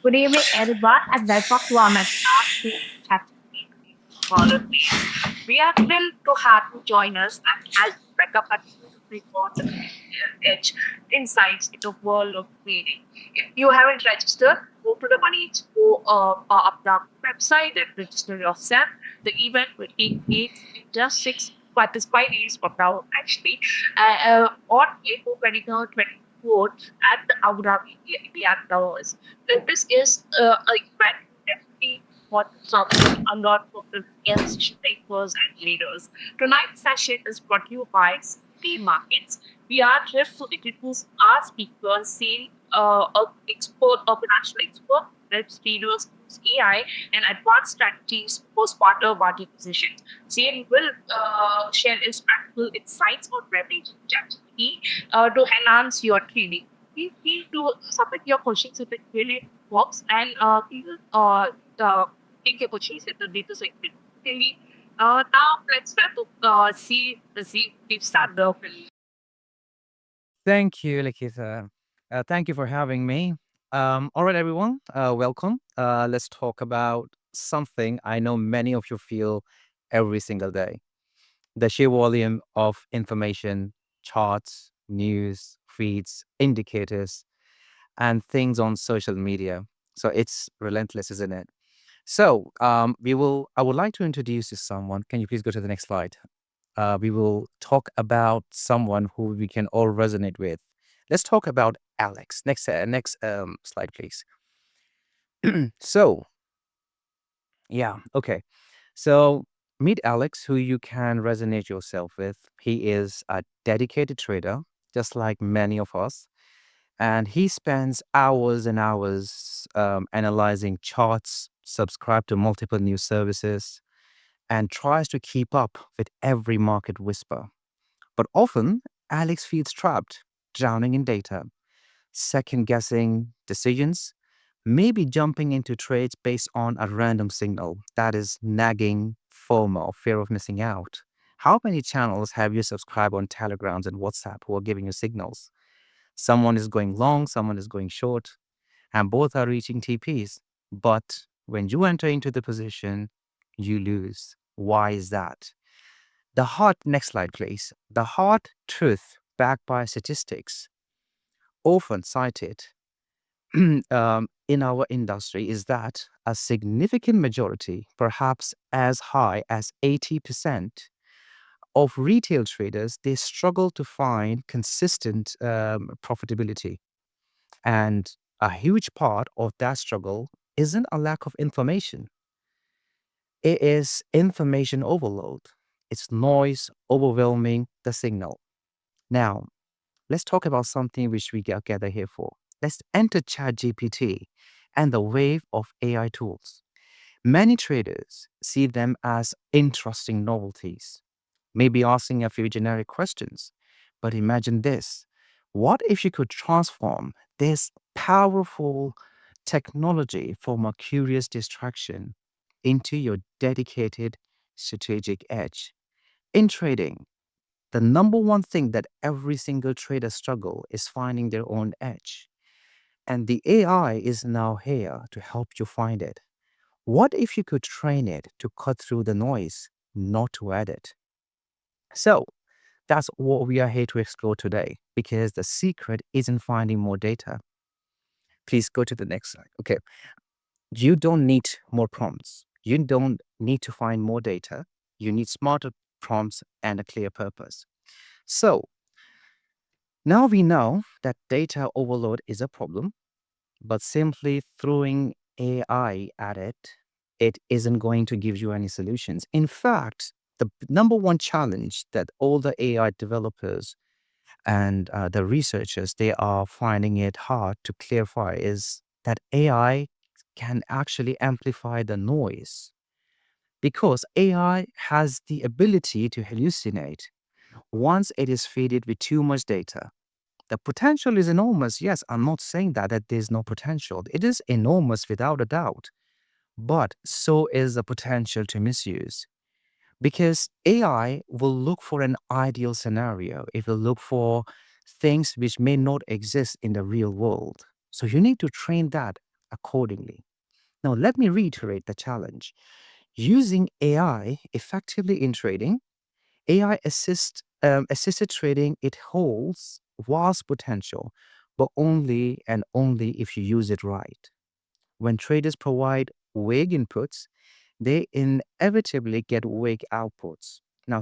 Good evening, everyone, and welcome to our podcast to chat Wallet. We are thrilled to have you join us and help break up a reports and edge insights into the world of trading. If you haven't registered, go to the Money Expo up the website and register yourself. The event will take place in just 6 participants from now, actually, on April 23rd, 24th at the Abu Dhabi India Towers. This is a event definitely what something a lot of the makers and leaders. Tonight's session is brought to you by City Markets. We are thrilled to introduce our speaker, Sale, a financial expert, helps traders use AI and advanced strategies for smarter market positions. Sale will share his practical insights on leveraging ChatGPT to enhance your trading. Feel free to submit your questions if it really works, and you take your questions in the data segment. Okay. Now let's try to see if start the film. Thank you, Lakitha. Thank you for having me. All right, everyone, welcome. Let's talk about something I know many of you feel every single day: the sheer volume of information, charts, news, feeds, indicators, and things on social media. So it's relentless, isn't it? So I would like to introduce you to someone. Can you please go to the next slide? We will talk about someone who we can all resonate with. Let's talk about Alex. Next slide, please. So, yeah, okay. So, meet Alex, who you can resonate yourself with. He is a dedicated trader, just like many of us, and he spends hours and hours analyzing charts, subscribe to multiple news services, and tries to keep up with every market whisper. But often, Alex feels trapped, drowning in data, second guessing decisions, maybe jumping into trades based on a random signal that is nagging FOMO, fear of missing out. How many channels have you subscribed on Telegrams and WhatsApp who are giving you signals? Someone is going long, someone is going short, and both are reaching TPs. But when you enter into the position, you lose. Why is that? Next slide, please. The hard truth backed by statistics, often cited in our industry, is that a significant majority, perhaps as high as 80% of retail traders, they struggle to find consistent profitability. And a huge part of that struggle isn't a lack of information. It is information overload. It's noise overwhelming the signal. Now, let's talk about something which we gather here for. Let's enter ChatGPT and the wave of AI tools. Many traders see them as interesting novelties, maybe asking a few generic questions. But imagine this: what if you could transform this powerful technology from a curious distraction into your dedicated strategic edge? In trading, the number one thing that every single trader struggle is finding their own edge. And the AI is now here to help you find it. What if you could train it to cut through the noise, not to add it? So that's what we are here to explore today, because the secret isn't finding more data. Please go to the next slide. Okay. You don't need more prompts. You don't need to find more data. You need smarter prompts and a clear purpose. So now we know that data overload is a problem, but simply throwing AI at it, it isn't going to give you any solutions. In fact, the number one challenge that all the AI developers and the researchers, they are finding it hard to clarify is that AI can actually amplify the noise, because AI has the ability to hallucinate once it is fed with too much data. The potential is enormous. Yes, I'm not saying that there's no potential. It is enormous without a doubt. But so is the potential to misuse. Because AI will look for an ideal scenario. It will look for things which may not exist in the real world. So you need to train that accordingly. Now, let me reiterate the challenge. Using AI effectively in trading, assisted trading, it holds vast potential, but only and only if you use it right. When traders provide vague inputs, they inevitably get vague outputs. Now,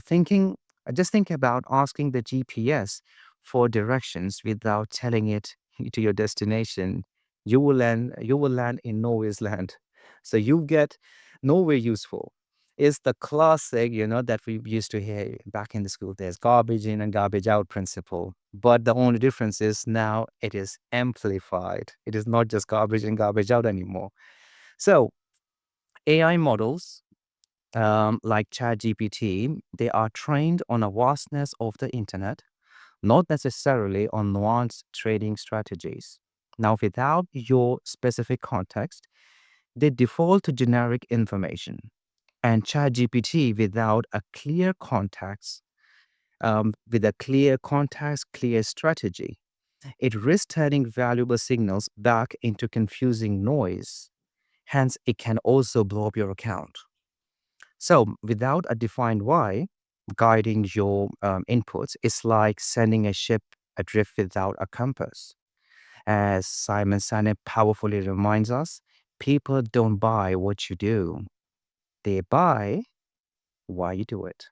just think about asking the GPS for directions without telling it to your destination. You will land in nowhere's land. So you get nowhere useful. It's the classic, that we used to hear back in the school days, garbage in and garbage out principle. But the only difference is now it is amplified. It is not just garbage in, garbage out anymore. So AI models like ChatGPT, they are trained on a vastness of the internet, not necessarily on nuanced trading strategies. Now, without your specific context, they default to generic information. And ChatGPT, without a clear context, with a clear context, clear strategy, it risks turning valuable signals back into confusing noise. Hence, it can also blow up your account. So, without a defined why guiding your inputs, it's like sending a ship adrift without a compass. As Simon Sinek powerfully reminds us, people don't buy what you do, they buy why you do it.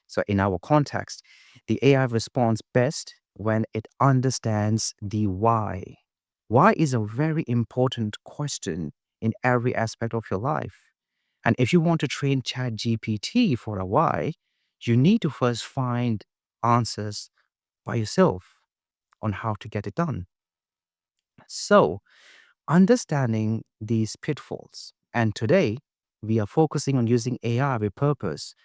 So, in our context, the AI responds best when it understands the why. Why is a very important question in every aspect of your life. And if you want to train ChatGPT for a why, you need to first find answers by yourself on how to get it done. So, understanding these pitfalls. And today, we are focusing on using AI with purpose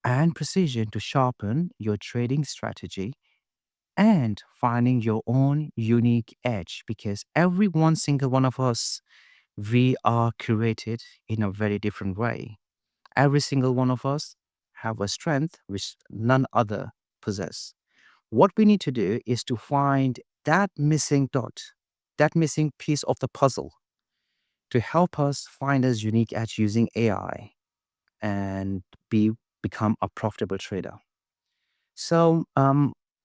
and precision to sharpen your trading strategy and finding your own unique edge because every one single one of us, we are curated in a very different way. Every single one of us have a strength which none other possess. What we need to do is to find that missing dot, that missing piece of the puzzle to help us find us unique edge using AI and be become a profitable trader. So,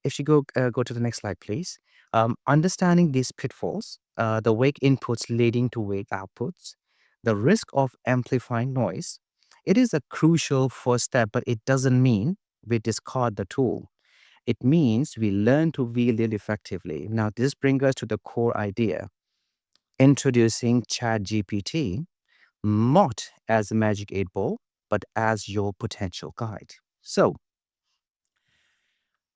if you go to the next slide, please. Understanding these pitfalls, the weak inputs leading to weak outputs, the risk of amplifying noise, it is a crucial first step, but it doesn't mean we discard the tool. It means we learn to wield it effectively. Now, this brings us to the core idea: introducing ChatGPT not as a magic eight ball, but as your potential guide. So,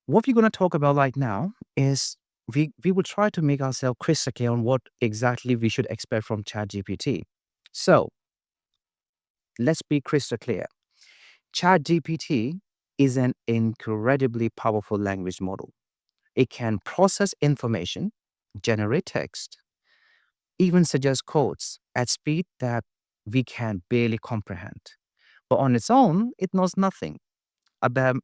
what we're going to talk about right now is we will try to make ourselves crystal clear on what exactly we should expect from ChatGPT. So let's be crystal clear. ChatGPT is an incredibly powerful language model. It can process information, generate text, even suggest codes at speed that we can barely comprehend. But on its own, it knows nothing about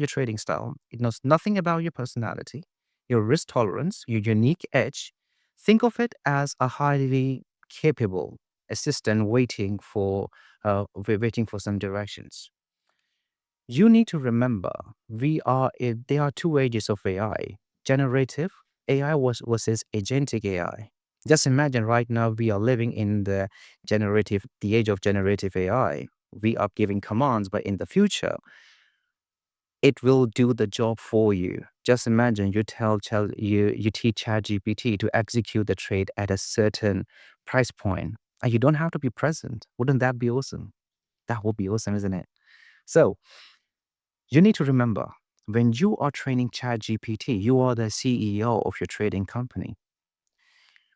your trading style. It knows nothing about your personality, your risk tolerance, your unique edge. Think of it as a highly capable assistant waiting for some directions. You need to remember there are two ages of AI: generative AI versus agentic AI. Just imagine right now we are living in the age of generative AI. We are giving commands, but in the future it will do the job for you. Just imagine you teach ChatGPT to execute the trade at a certain price point, and you don't have to be present. Wouldn't that be awesome? That would be awesome, isn't it? So you need to remember, when you are training ChatGPT, you are the CEO of your trading company.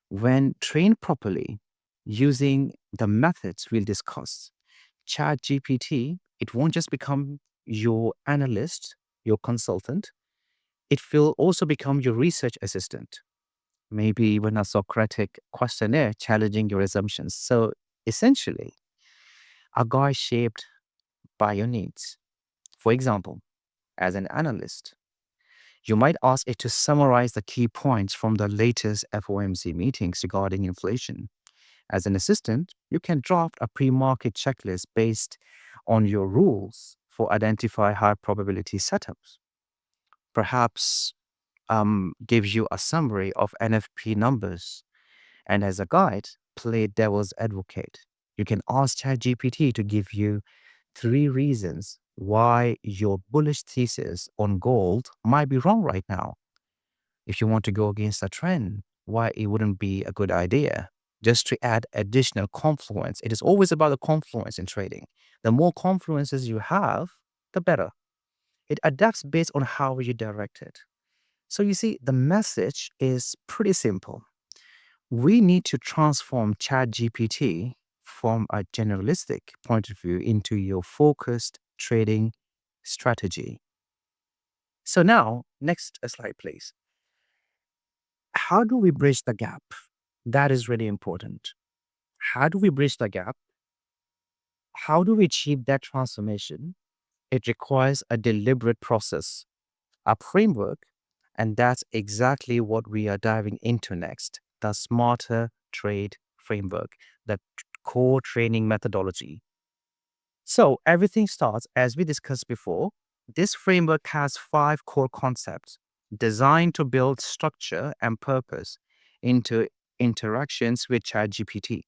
When trained properly, using the methods we'll discuss, ChatGPT, it won't just become your analyst, your consultant. It will also become your research assistant, maybe even a Socratic questionnaire challenging your assumptions. So essentially, a guide shaped by your needs. For example, as an analyst, you might ask it to summarize the key points from the latest FOMC meetings regarding inflation. As an assistant, you can draft a pre-market checklist based on your rules for identify high probability setups. Perhaps gives you a summary of NFP numbers, and as a guide, play devil's advocate. You can ask ChatGPT to give you three reasons why your bullish thesis on gold might be wrong right now. If you want to go against a trend, why it wouldn't be a good idea. Just to add additional confluence. It is always about the confluence in trading. The more confluences you have, the better. It adapts based on how you direct it. So you see, the message is pretty simple. We need to transform ChatGPT from a generalistic point of view into your focused trading strategy. So now, next slide, please. How do we bridge the gap? That is really important. How do we bridge the gap? How do we achieve that transformation? It requires a deliberate process, a framework, and that's exactly what we are diving into next, the Smarter Trade Framework, the core training methodology. So everything starts, as we discussed before. This framework has five core concepts designed to build structure and purpose into interactions with ChatGPT.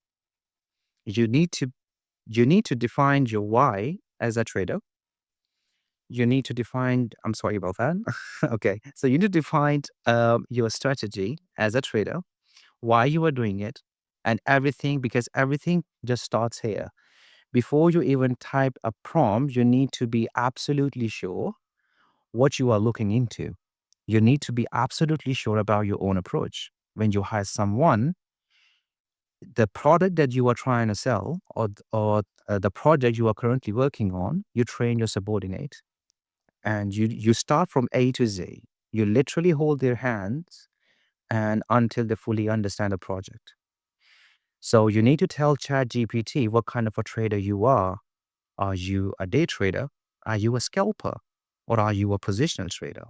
You need to you need to define your why as a trader. You need to define, I'm sorry about that. Okay. So you need to define your strategy as a trader, why you are doing it, and everything, because everything just starts here. Before you even type a prompt, you need to be absolutely sure what you are looking into. You need to be absolutely sure about your own approach. When you hire someone, the product that you are trying to sell or the project you are currently working on, you train your subordinate and you start from A to Z. You literally hold their hands and until they fully understand the project. So you need to tell ChatGPT what kind of a trader you are. Are you a day trader? Are you a scalper? Or are you a positional trader?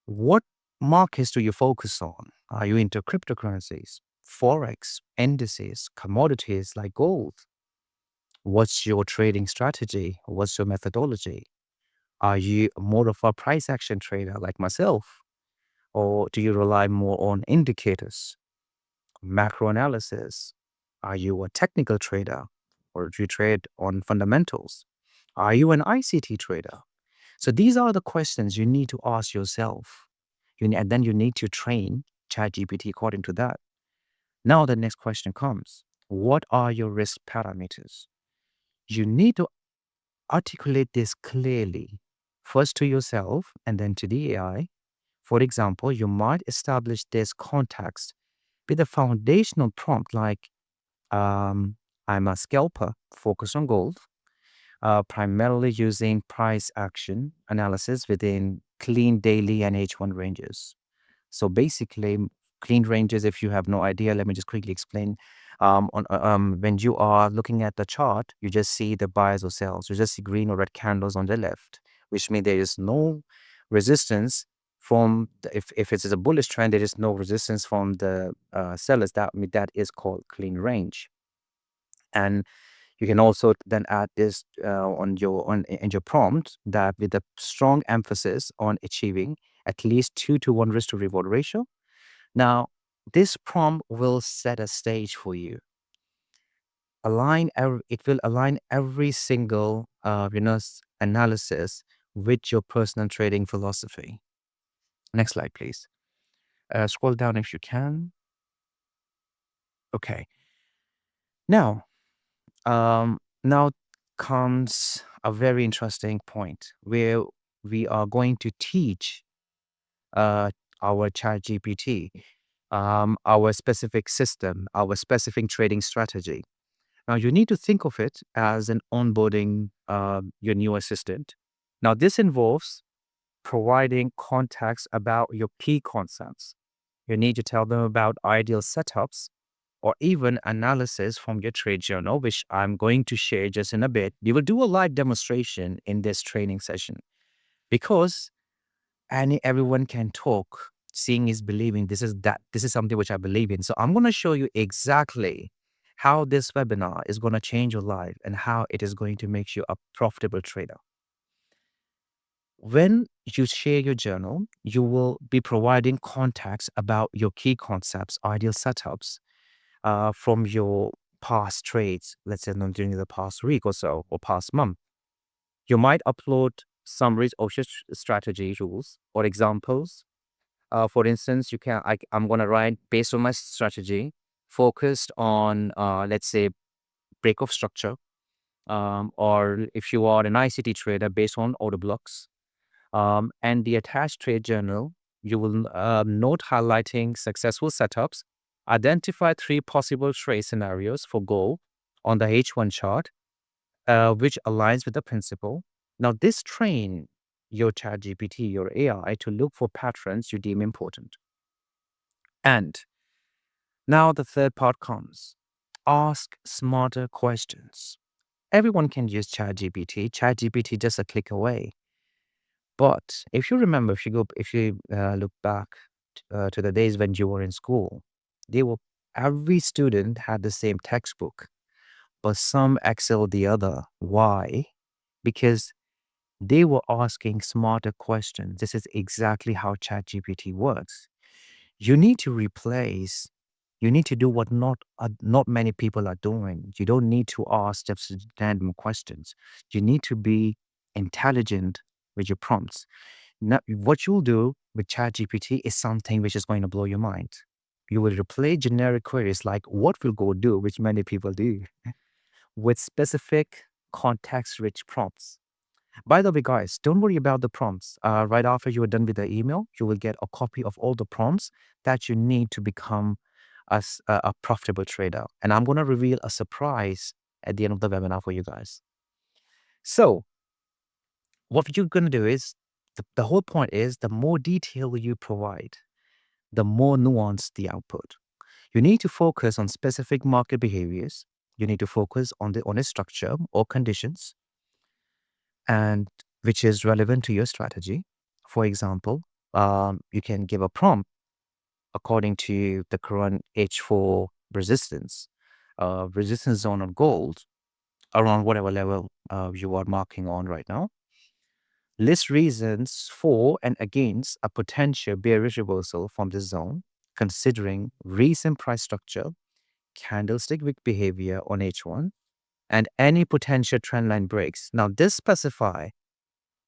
What markets do you focus on? Are you into cryptocurrencies, Forex, indices, commodities like gold? What's your trading strategy? What's your methodology? Are you more of a price action trader like myself? Or do you rely more on indicators, macro analysis? Are you a technical trader? Or do you trade on fundamentals? Are you an ICT trader? So these are the questions you need to ask yourself. And then you need to train ChatGPT according to that. Now the next question comes. What are your risk parameters? You need to articulate this clearly, first to yourself and then to the AI. For example, you might establish this context with a foundational prompt like, I'm a scalper, focus on gold, primarily using price action analysis within clean daily and H1 ranges. So basically, clean ranges, if you have no idea, let me just quickly explain. When you are looking at the chart, you just see the buyers or sells. You just see green or red candles on the left, which means there is no resistance from if it is a bullish trend, there is no resistance from the sellers. That is called clean range. And you can also then add this in your prompt that with a strong emphasis on achieving at least 2-to-1 risk to reward ratio. Now, this prompt will set a stage for you. It will align every single analysis with your personal trading philosophy. Next slide, please. Scroll down if you can. Okay. Now, now comes a very interesting point where we are going to teach uh, our chat GPT, our specific system, our specific trading strategy. Now, you need to think of it as an onboarding your new assistant. Now, this involves providing context about your key concepts. You need to tell them about ideal setups or even analysis from your trade journal, which I'm going to share just in a bit. We will do a live demonstration in this training session because everyone can talk. Seeing is believing. This is something which I believe in. So I'm going to show you exactly how this webinar is going to change your life and how it is going to make you a profitable trader. When you share your journal, you will be providing context about your key concepts, ideal setups from your past trades, let's say during the past week or so, or past month. You might upload summaries of your strategy rules or examples. For instance, I'm going to write based on my strategy, focused on, let's say, break of structure, or if you are an ICT trader, based on order blocks. And the attached trade journal, you will note highlighting successful setups, identify three possible trade scenarios for gold on the H1 chart, which aligns with the principle. Now, this train your ChatGPT, your AI, to look for patterns you deem important. And now the third part comes. Ask smarter questions. Everyone can use ChatGPT. ChatGPT just a click away. But if you remember, if you look back to the days when you were in school, they were every student had the same textbook, but some excelled the other. Why? Because they were asking smarter questions. This is exactly how ChatGPT works. You need to replace. You need to do what not many people are doing. You don't need to ask just random questions. You need to be intelligent with your prompts. Now, what you'll do with ChatGPT is something which is going to blow your mind. You will replace generic queries like what will go do, which many people do, with specific context-rich prompts. By the way, guys, don't worry about the prompts. Right after you are done with the email, you will get a copy of all the prompts that you need to become a profitable trader. And I'm going to reveal a surprise at the end of the webinar for you guys. So, what you're going to do is the whole point is the more detail you provide, the more nuanced the output. You need to focus on specific market behaviors. You need to focus on a structure or conditions, and which is relevant to your strategy. For example, you can give a prompt according to the current H4 resistance zone on gold around whatever level you are marking on right now. List reasons for and against a potential bearish reversal from the zone, considering recent price structure, candlestick wick behavior on H1, and any potential trendline breaks. Now, this specify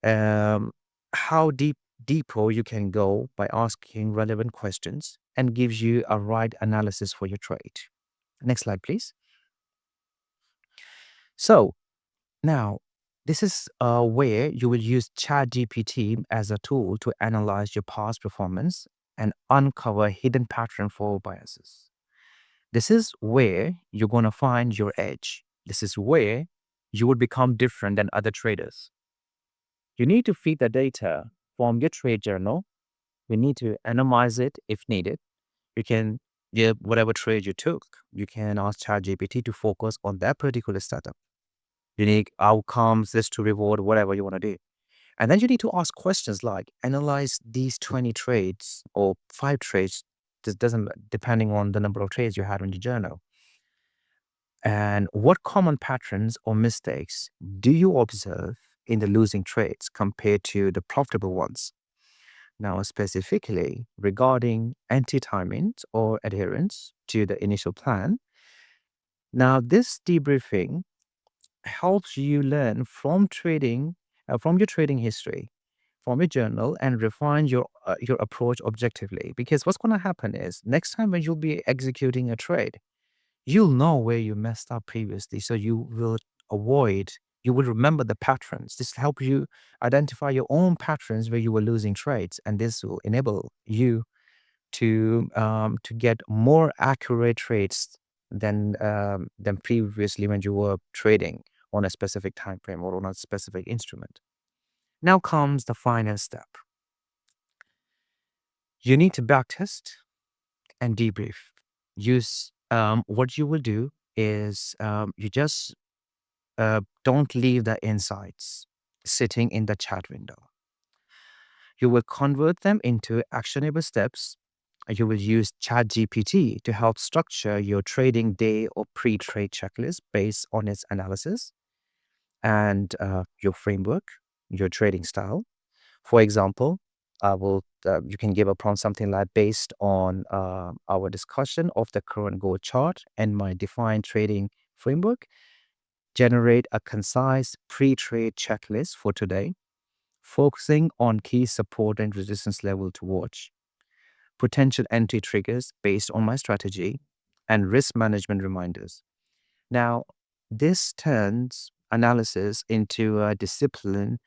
um, how deeper you can go by asking relevant questions and gives you a right analysis for your trade. Next slide, please. So now, this is where you will use ChatGPT as a tool to analyze your past performance and uncover hidden pattern for biases. This is where you're going to find your edge. This is where you will become different than other traders. You need to feed the data from your trade journal. You need to anonymize it if needed. You can give whatever trade you took. You can ask ChatGPT to focus on that particular setup. Unique outcomes, this to reward, whatever you want to do. And then you need to ask questions like analyze these 20 trades or 5 trades. This doesn't depending on the number of trades you had on your journal. And what common patterns or mistakes do you observe in the losing trades compared to the profitable ones? Now, specifically regarding anti-timing or adherence to the initial plan. Now, this debriefing helps you learn from your trading history, from your journal, and refine your approach objectively. Because what's going to happen is next time when you'll be executing a trade, you'll know where you messed up previously, so you will avoid. You will remember the patterns. This will help you identify your own patterns where you were losing trades, and this will enable you to get more accurate trades than previously when you were trading on a specific time frame or on a specific instrument. Now comes the final step. You need to backtest and debrief. Use what you will do is you just don't leave the insights sitting in the chat window. You will convert them into actionable steps you will use ChatGPT to help structure your trading day or pre-trade checklist based on its analysis and your framework, your trading style. For example, you can give a prompt something like based on our discussion of the current gold chart and my defined trading framework, generate a concise pre-trade checklist for today, focusing on key support and resistance level to watch, potential entry triggers based on my strategy, and risk management reminders. Now, this turns analysis into a discipline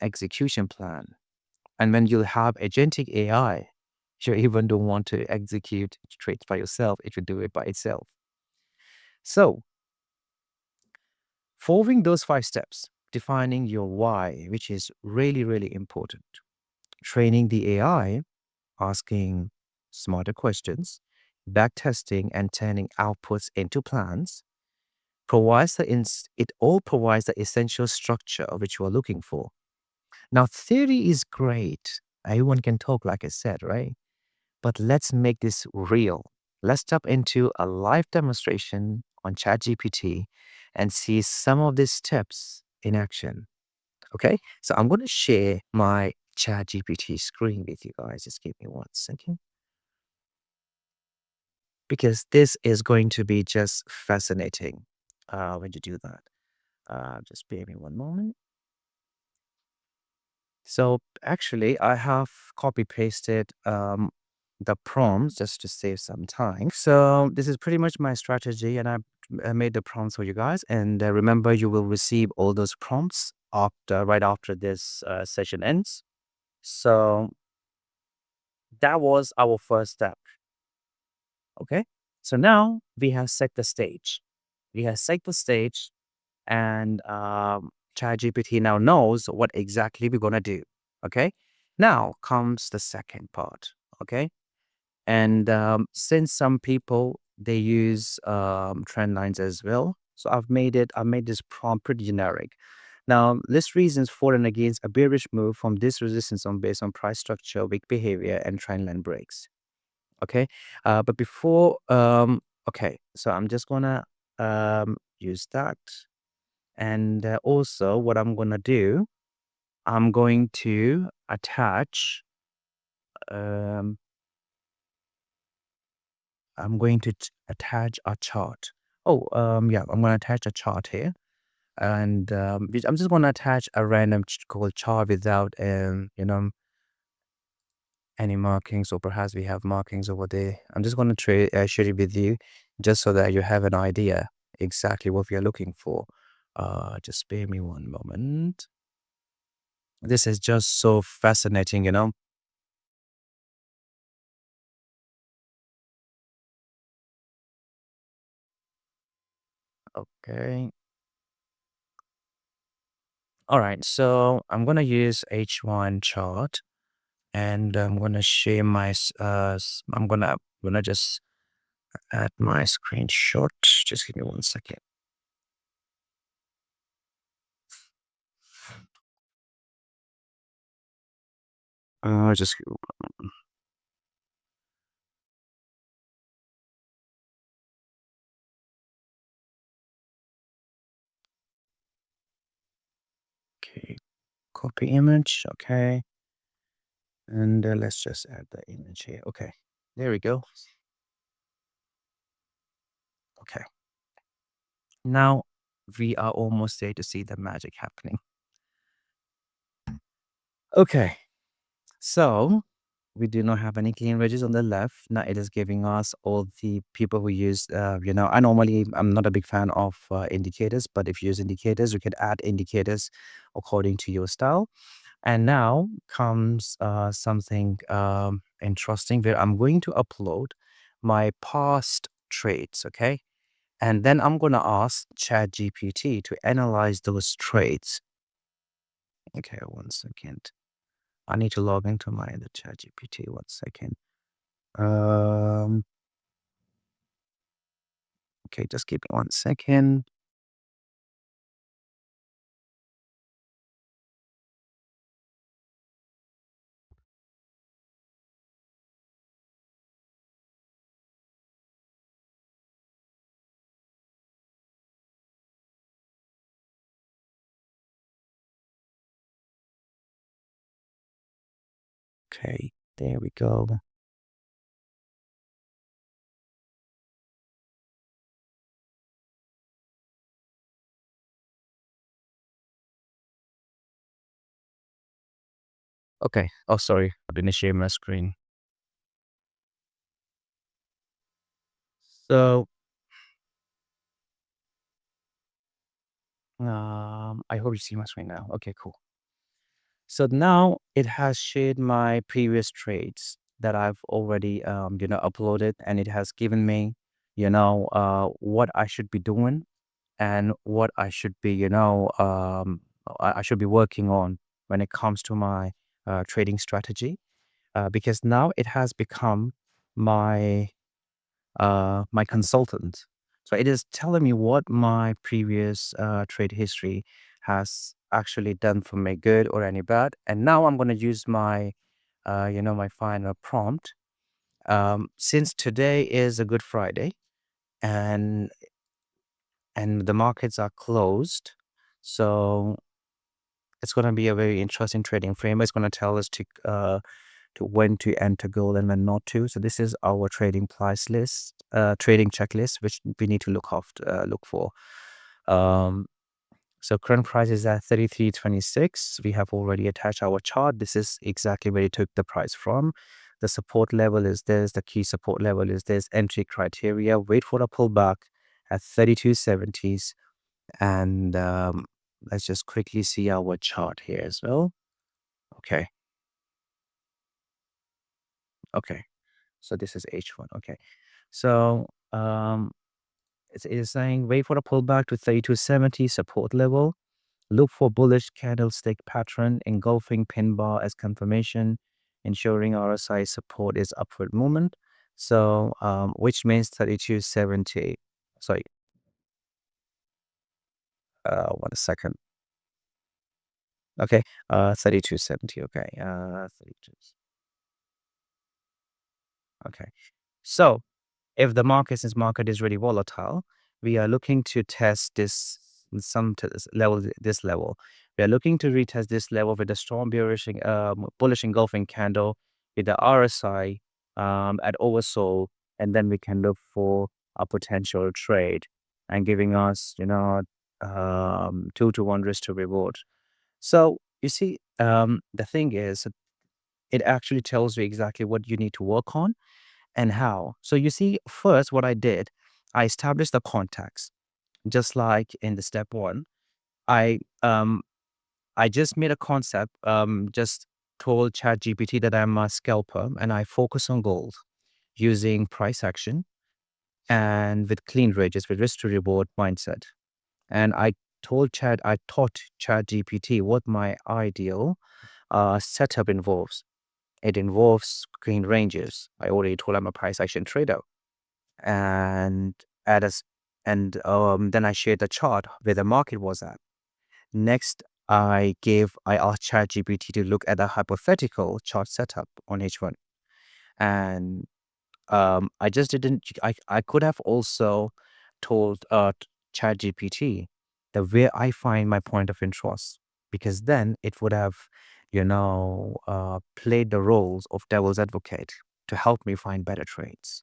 execution plan. And when you have agentic AI, you even don't want to execute trades by yourself, it will do it by itself. So, following those 5 steps, defining your why, which is really, really important, training the AI, asking smarter questions, backtesting, and turning outputs into plans it all provides the essential structure which you are looking for. Now, theory is great. Everyone can talk, like I said, right? But let's make this real. Let's jump into a live demonstration on ChatGPT and see some of these steps in action. Okay, so I'm going to share my ChatGPT screen with you guys. Just give me 1 second because this is going to be just fascinating when you do that. Just bear me one moment. So actually, I have copy pasted the prompts just to save some time. So this is pretty much my strategy, and I made the prompts for you guys. And remember, you will receive all those prompts right after this session ends. So that was our first step. Okay. So now we have set the stage. We have set the stage, and ChatGPT now knows what exactly we're gonna do. Okay. Now comes the second part. Okay. And since some people they use trend lines as well, so I made this prompt pretty generic. Now, list reasons for and against a bearish move from this resistance zone based on price structure, weak behavior, and trend line breaks. Okay. But before, okay, so I'm just gonna use that. And also, what I'm gonna do, I'm going to um, attach a chart. Oh, yeah, I'm gonna attach a chart here, and I'm just gonna attach a random called chart without, any markings, or perhaps we have markings over there. I'm just gonna share it with you, just so that you have an idea exactly what we are looking for. Just spare me one moment. This is just so fascinating. Okay. All right. So I'm gonna use H1 chart, and I'm gonna share I'm gonna just add my screenshot. Just give me 1 second. Just okay. Copy image. Okay, and let's just add the image here. Okay, there we go. Okay, now we are almost there to see the magic happening. Okay, so we do not have any clean wedges on the left. Now it is giving us all the people who use, I'm not a big fan of indicators, but if you use indicators, you can add indicators according to your style. And now comes something interesting where I'm going to upload my past trades, okay? And then I'm going to ask ChatGPT to analyze those trades. Okay, 1 second. I need to log into my the ChatGPT. 1 second. Um, okay, just give me 1 second. Okay, there we go. Okay. Oh, sorry. I didn't share my screen. So, I hope you see my screen now. Okay, cool. So now it has shared my previous trades that I've already, uploaded, and it has given me, what I should be doing and what I should be, I should be working on when it comes to my trading strategy. Because now it has become my my consultant. So it is telling me what my previous trade history has actually done for me, good or any bad. And now I'm going to use my, my final prompt. Since today is a Good Friday, and the markets are closed, so it's going to be a very interesting trading frame. It's going to tell us to when to enter gold and when not to. So this is our trading price list, trading checklist, which we need to look for. Um, so current price is at 33.26. We have already attached our chart. This is exactly where it took the price from. The support level is this. The key support level is this. Entry criteria. Wait for a pullback at 32.70s. And let's just quickly see our chart here as well. Okay. Okay. So this is H1. Okay. So it is saying wait for the pullback to 3270 support level. Look for bullish candlestick pattern engulfing pin bar as confirmation, ensuring RSI support is upward movement. So which means 3270. Sorry, 1 second. Okay, 3270. Okay, 32. Okay. So if the market is really volatile, we are looking to test this this level. This level, we are looking to retest this level with a strong bullish engulfing candle with the RSI at oversold, and then we can look for a potential trade and giving us 2 to 1 risk to reward. So you see, the thing is, it actually tells you exactly what you need to work on and how. So you see, first, what I did, I established the context, just like in the step one. I I just made a concept, just told ChatGPT that I'm a scalper and I focus on gold using price action and with clean ranges with risk to reward mindset. And I taught ChatGPT what my ideal setup involves. It involves clean ranges. I already told I'm a price action trader and at us and then I shared the chart where the market was at. Next, I asked ChatGPT to look at a hypothetical chart setup on H1. And I just didn't I could have also told ChatGPT that where I find my point of interest, because then it would have, played the roles of devil's advocate to help me find better trades.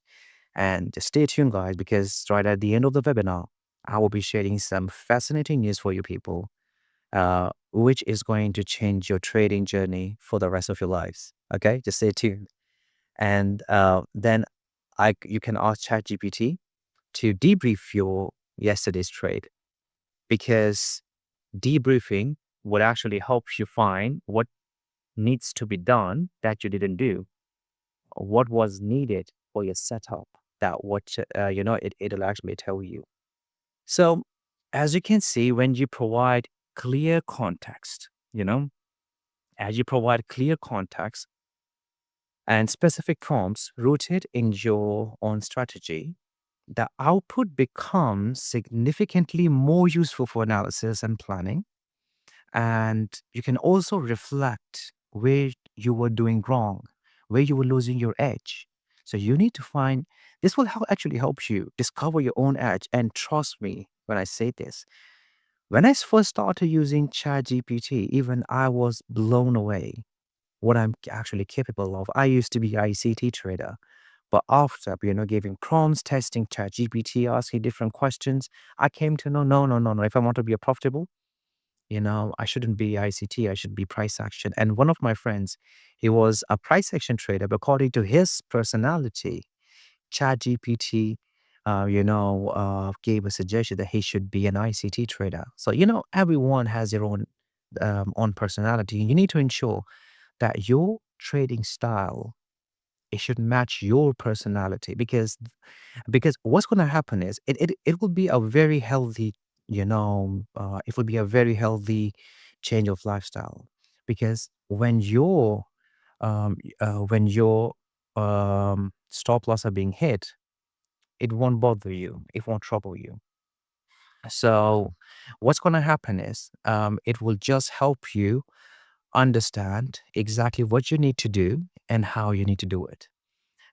And stay tuned, guys, because right at the end of the webinar, I will be sharing some fascinating news for you people, which is going to change your trading journey for the rest of your lives. Okay, just stay tuned. And then you can ask ChatGPT to debrief your yesterday's trade, because debriefing would actually help you find what needs to be done that you didn't do, what was needed for your setup, that it'll actually tell you. So as you can see, when you provide clear context, as you provide clear context and specific prompts rooted in your own strategy, the output becomes significantly more useful for analysis and planning. And you can also reflect where you were doing wrong, where you were losing your edge. So you need to find this will actually help you discover your own edge. And trust me when I say this, when I first started using ChatGPT, even I was blown away what I'm actually capable of. I used to be ICT trader, but after giving prompts, testing ChatGPT, asking different questions, I came to know no, no, no, no. If I want to be a profitable, I shouldn't be ICT. I should be price action. And one of my friends, he was a price action trader, but according to his personality, ChatGPT, gave a suggestion that he should be an ICT trader. So everyone has their own personality. You need to ensure that your trading style, it should match your personality, because what's going to happen is it will be a very healthy, it will be a very healthy change of lifestyle, because when your stop loss are being hit, it won't bother you, it won't trouble you. So what's going to happen is, it will just help you understand exactly what you need to do and how you need to do it.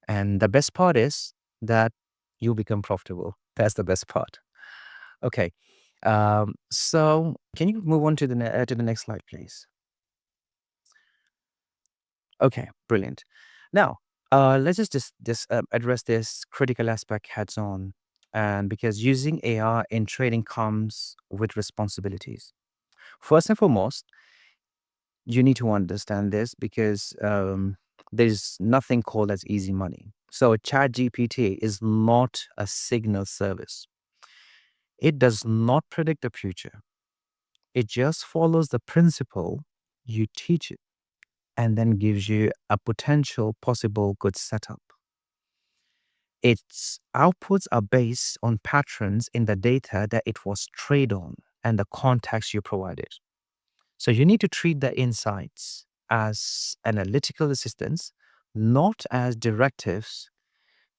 And the best part is that you become profitable. That's the best part. Okay. So can you move on to the next slide, please? Okay, brilliant. Now, let's just address this critical aspect heads on, and because using AI in trading comes with responsibilities. First and foremost, you need to understand this, because there's nothing called as easy money. So ChatGPT is not a signal service. It does not predict the future. It just follows the principle you teach it, and then gives you a potential possible good setup. Its outputs are based on patterns in the data that it was trained on and the context you provided. So you need to treat the insights as analytical assistance, not as directives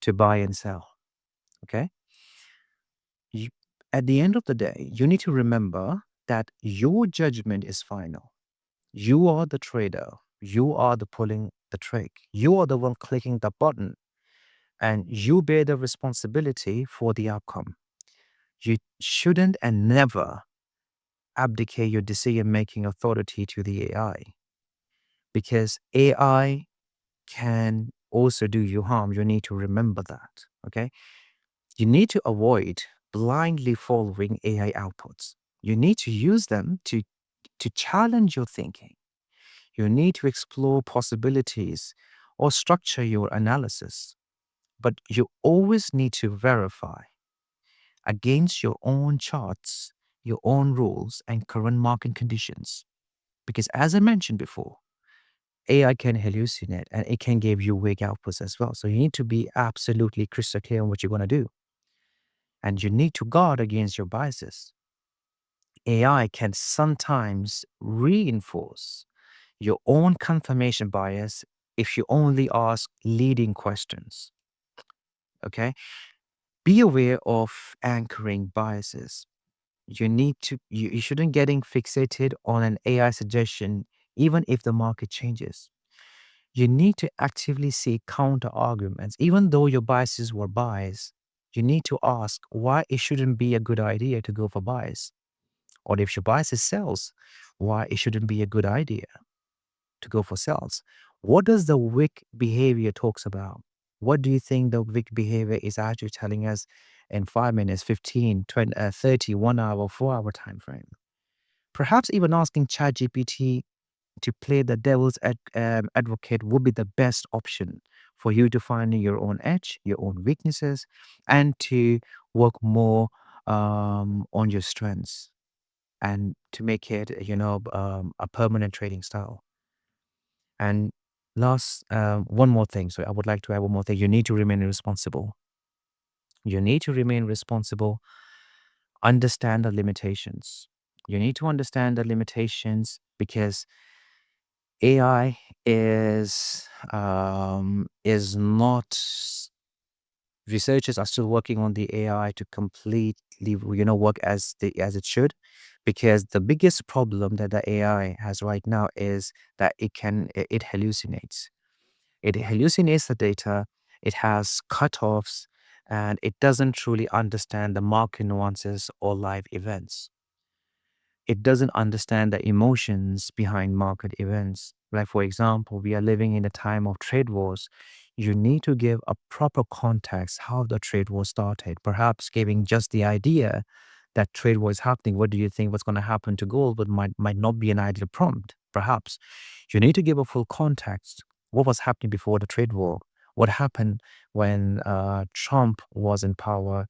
to buy and sell. Okay. You, at the end of the day, you need to remember that your judgment is final. You are the trader. You are the pulling the trick. You are the one clicking the button, and you bear the responsibility for the outcome. You shouldn't and never abdicate your decision making authority to the AI, because AI can also do you harm. You need to remember that. Okay. You need to avoid blindly following AI outputs. You need to use them to challenge your thinking. You need to explore possibilities or structure your analysis. But you always need to verify against your own charts, your own rules, and current market conditions. Because as I mentioned before, AI can hallucinate and it can give you weak outputs as well. So you need to be absolutely crystal clear on what you're going to do. And you need to guard against your biases. AI can sometimes reinforce your own confirmation bias if you only ask leading questions. Okay. Be aware of anchoring biases. You shouldn't getting fixated on an AI suggestion even if the market changes. You need to actively seek counter arguments. Even though your biases were biased, you need to ask why it shouldn't be a good idea to go for bias. Or if your bias is sales, why it shouldn't be a good idea to go for sales. What does the wick behavior talks about? What do you think the wick behavior is actually telling us in 5 minutes, 15, 20, 30, 1 hour, 4 hour time frame? Perhaps even asking ChatGPT to play the devil's advocate would be the best option for you to find your own edge, your own weaknesses, and to work more on your strengths, and to make it, a permanent trading style. And last, one more thing. So I would like to add one more thing. You need to remain responsible. You need to remain responsible. Understand the limitations. You need to understand the limitations, because AI is not. Researchers are still working on the AI to completely, work as it should, because the biggest problem that the AI has right now is that it hallucinates. It hallucinates the data, it has cutoffs, and it doesn't truly understand the market nuances or live events. It doesn't understand the emotions behind market events. Like, for example, we are living in a time of trade wars. You need to give a proper context how the trade war started. Perhaps giving just the idea that trade war is happening. What do you think? What's going to happen to gold? But might not be an ideal prompt. Perhaps you need to give a full context. What was happening before the trade war? What happened when Trump was in power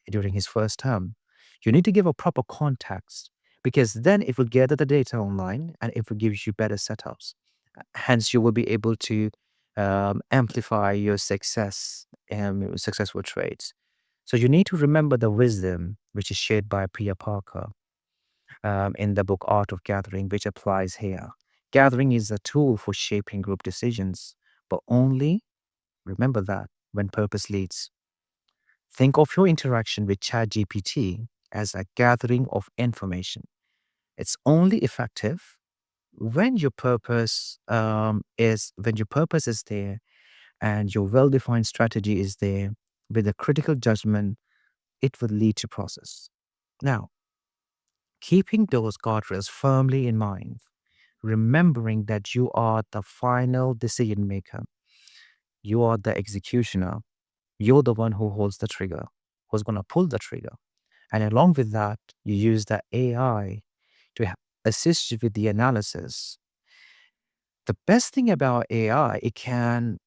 during his first term? You need to give a proper context because then it will gather the data online and it will give you better setups. Hence, you will be able to amplify your successful trades. So you need to remember the wisdom which is shared by Priya Parker in the book Art of Gathering, which applies here. Gathering is a tool for shaping group decisions, but only remember that when purpose leads. Think of your interaction with ChatGPT as a gathering of information. It's only effective when your purpose is there and your well-defined strategy is there with a critical judgment, it will lead to process. Now, keeping those guardrails firmly in mind, remembering that you are the final decision maker, you are the executioner, you're the one who holds the trigger, who's going to pull the trigger. And along with that, you use the AI to assist you with the analysis. The best thing about AI, it can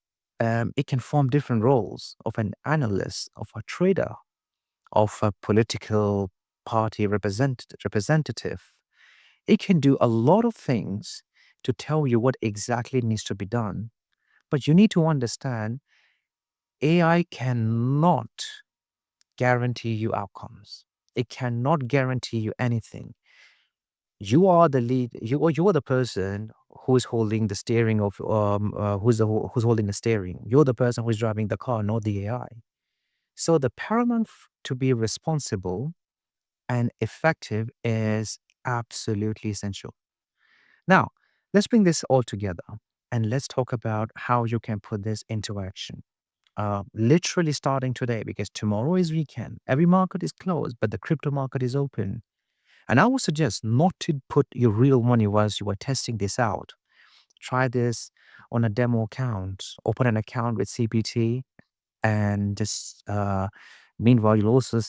form different roles of an analyst, of a trader, of a political party representative. It can do a lot of things to tell you what exactly needs to be done. But you need to understand AI cannot guarantee you outcomes. It cannot guarantee you anything. You are the lead. You are the person who's holding the steering of who's holding the steering. You're the person who's driving the car, not the AI. So the paramount to be responsible and effective is absolutely essential. Now, let's bring this all together and let's talk about how you can put this into action. Literally starting today, because tomorrow is weekend. Every market is closed, but the crypto market is open. And I would suggest not to put your real money whilst you are testing this out. Try this on a demo account. Open an account with CPT and just meanwhile you'll also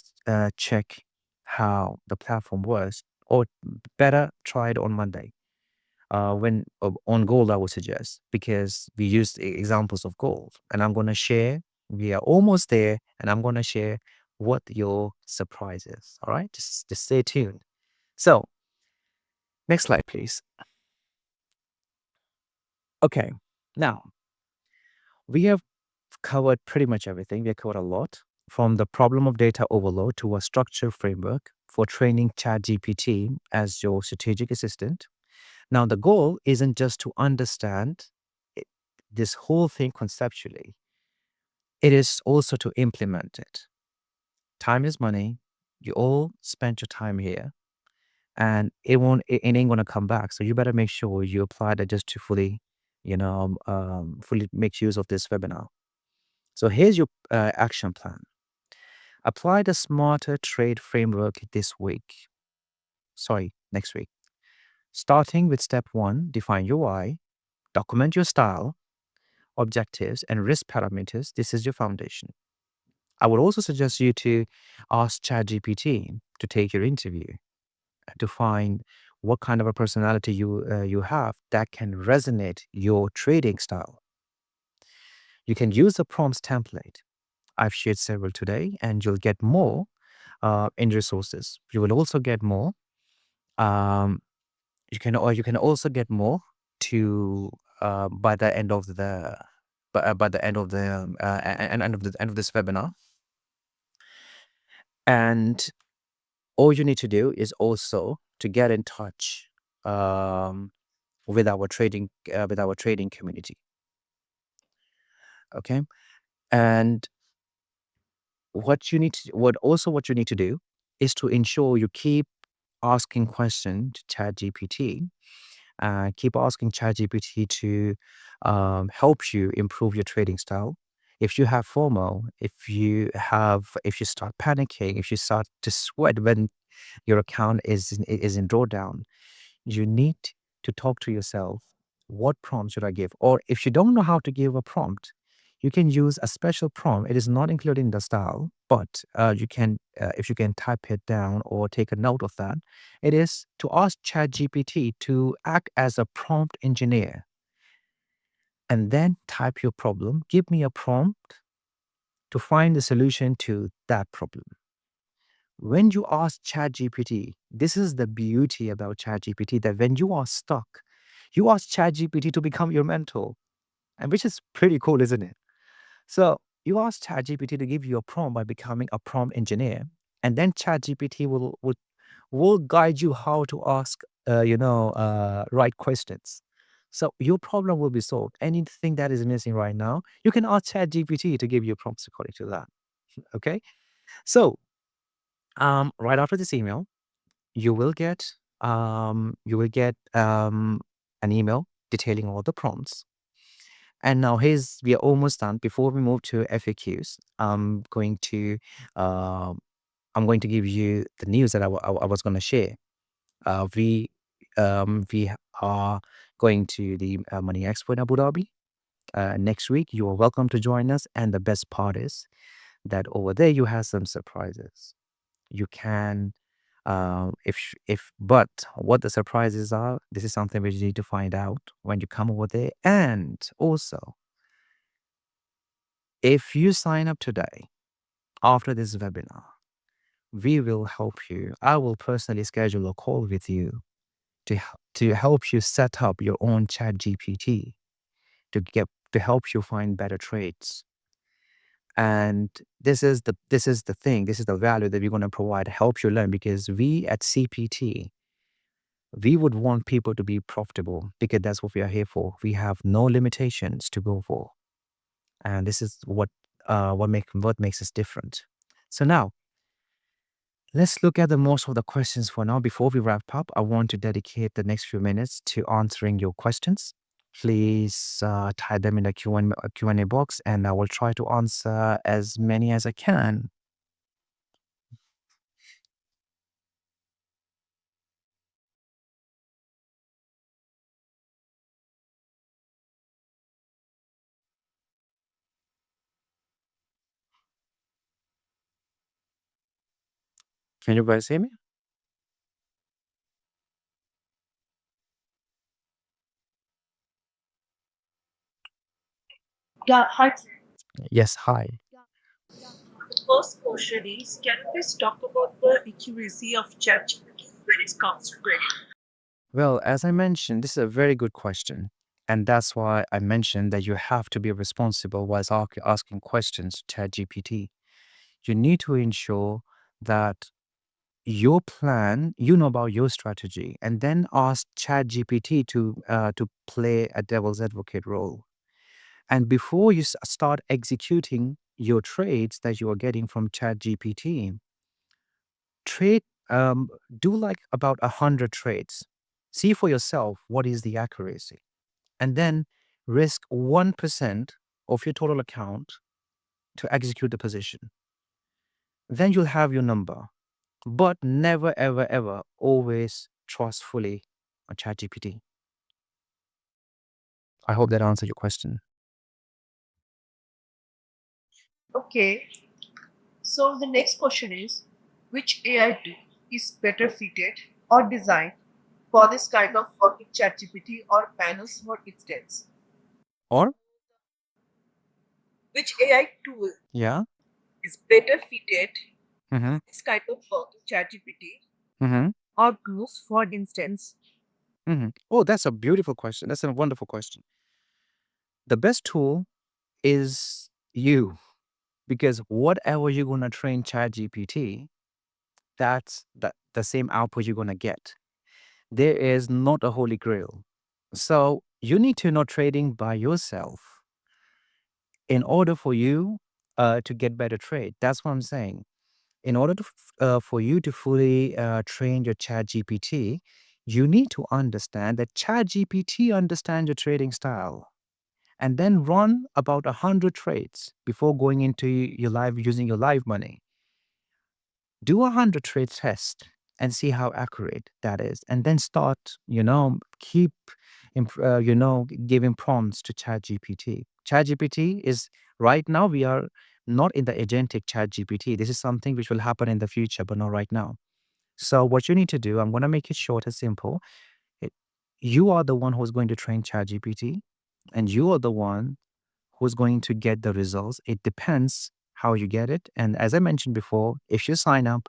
check how the platform works. Or better, try it on Monday. When on gold, I would suggest because we used examples of gold, and I'm gonna share. We are almost there, and I'm gonna share what your surprise is. All right, just stay tuned. So, next slide, please. Okay, now we have covered pretty much everything. We have covered a lot from the problem of data overload to a structured framework for training ChatGPT as your strategic assistant. Now, the goal isn't just to understand it, this whole thing conceptually, it is also to implement it. Time is money. You all spent your time here and it ain't gonna come back. So you better make sure you apply that just to fully make use of this webinar. So here's your action plan. Apply the smarter trade framework this week. Sorry, next week. Starting with step one, define your why, document your style, objectives, and risk parameters. This is your foundation. I would also suggest you to ask ChatGPT to take your interview to find what kind of a personality you have that can resonate your trading style. You can use the prompts template. I've shared several today, and you'll get more in resources. You will also get more. Um, you can also get more to by the end of the by the end of the end of this webinar. And all you need to do is also to get in touch um, with our trading community. Okay, and what you need to do is to ensure you keep asking questions to ChatGPT. Keep asking ChatGPT to help you improve your trading style. If you have FOMO, if you start panicking, if you start to sweat when your account is in drawdown, you need to talk to yourself what prompt should I give? Or if you don't know how to give a prompt, you can use a special prompt. It is not included in the style, but you can, if you can type it down or take a note of that, it is to ask ChatGPT to act as a prompt engineer and then type your problem. Give me a prompt to find the solution to that problem. When you ask ChatGPT, this is the beauty about ChatGPT, that when you are stuck, you ask ChatGPT to become your mentor, and which is pretty cool, isn't it? So you ask ChatGPT to give you a prompt by becoming a prompt engineer, and then ChatGPT will guide you how to ask, right questions. So your problem will be solved. Anything that is missing right now, you can ask ChatGPT to give you prompts according to that. Okay. So right after this email, you will get an email detailing all the prompts. And now here's we are almost done. Before we move to FAQs, um, I'm going to give you the news that I was going to share. We are going to the Money Expo in Abu Dhabi next week. You are welcome to join us. And the best part is that over there you have some surprises. You can, if but what the surprises are, this is something which you need to find out when you come over there. And also, if you sign up today after this webinar, we will help you. I will personally schedule a call with you to help you set up your own chat GPT to help you find better trades. And this is the thing, this is the value that we're going to provide, help you learn, because we at CPT, we would want people to be profitable because that's what we are here for. We have no limitations to go for. And this is what makes us different. So now let's look at the most of the questions for now. Before we wrap up, I want to dedicate the next few minutes to answering your questions. Please type them in the Q&A box, and I will try to answer as many as I can. Can you guys hear me? Yeah, hi. Yes, hi. The first question is, can you please talk about the accuracy of ChatGPT when it comes to grading? Well, as I mentioned, this is a very good question. And that's why I mentioned that you have to be responsible while asking questions to ChatGPT. You need to ensure that your plan, you know about your strategy, and then ask ChatGPT to play a devil's advocate role. And before you start executing your trades that you are getting from ChatGPT, trade do like about 100 trades. See for yourself what is the accuracy, and then risk 1% of your total account to execute the position. Then you'll have your number. But never, ever, ever, always trust fully on ChatGPT. I hope that answered your question. Okay, so the next question is, which AI tool is better fitted or designed for this kind of working ChatGPT or panels for instance? Or, Which AI tool yeah. is better fitted Mm-hmm. this kind of working ChatGPT Mm-hmm. or tools for instance? Mm-hmm. Oh, that's a beautiful question. That's a wonderful question. The best tool is you, because whatever you're gonna train ChatGPT, that's the same output you're gonna get. There is not a holy grail. So you need to know trading by yourself in order for you to get better trade. That's what I'm saying. In order for you to fully train your chat GPT, you need to understand that chat GPT understands your trading style, and then run about 100 trades before going into your live using your live money. Do a 100 trade test. and see how accurate that is, and then start, keep giving prompts to chat gpt is, right now we are not in the agentic chat gpt. This is something which will happen in the future, but not right now. So what you need to do, I'm going to make it short and simple. it, you are the one who's going to train chat gpt, and you are the one who's going to get the results. It depends how you get it. And as I mentioned before, if you sign up,